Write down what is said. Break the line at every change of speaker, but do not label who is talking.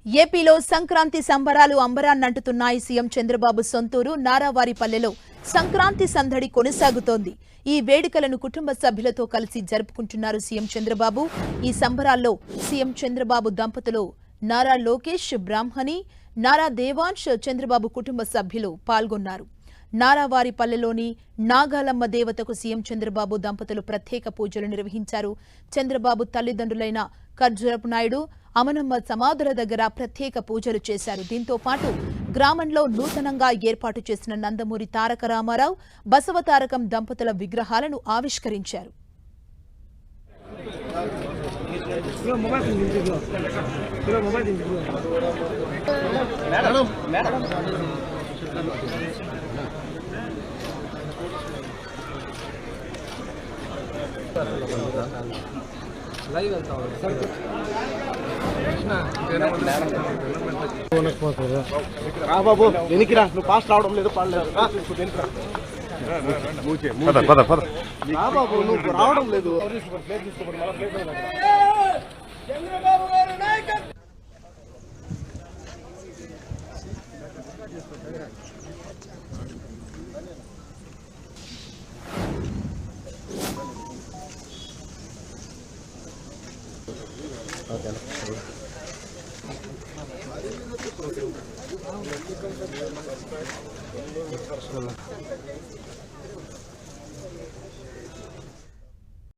ఏపీలో సంక్రాంతి సంబరాలు అంబరాన్నంటుతున్నాయి. సీఎం చంద్రబాబు సొంతూరు నారావారిపల్లెలో సంక్రాంతి సందడి కొనసాగుతోంది. ఈ వేడుకలను కుటుంబ సభ్యులతో కలిసి జరుపుకుంటున్నారు సీఎం చంద్రబాబు. ఈ సంబరాల్లో సీఎం చంద్రబాబు దంపతులు నారా లోకేష్ బ్రాహ్మణి, నారా దేవాంశ్ చంద్రబాబు కుటుంబ సభ్యులు పాల్గొన్నారు. నారావారిపల్లెలోని నాగాలమ్మ దేవతకు సీఎం చంద్రబాబు దంపతులు ప్రత్యేక పూజలు నిర్వహించారు. చంద్రబాబు తల్లిదండ్రులైన ఖర్జూరపు నాయుడు, అమనమ్మ సమాధుల దగ్గర ప్రత్యేక పూజలు చేశారు. దీంతో పాటు గ్రామంలో నూతనంగా ఏర్పాటు చేసిన నందమూరి తారక రామారావు, బసవతారకం దంపతుల విగ్రహాలను ఆవిష్కరించారు.
బాబు వెనికిరా, నువ్వు ఫాస్ట్ రావడం లేదు, పడలేదు బాబు, నువ్వు రావడం లేదు.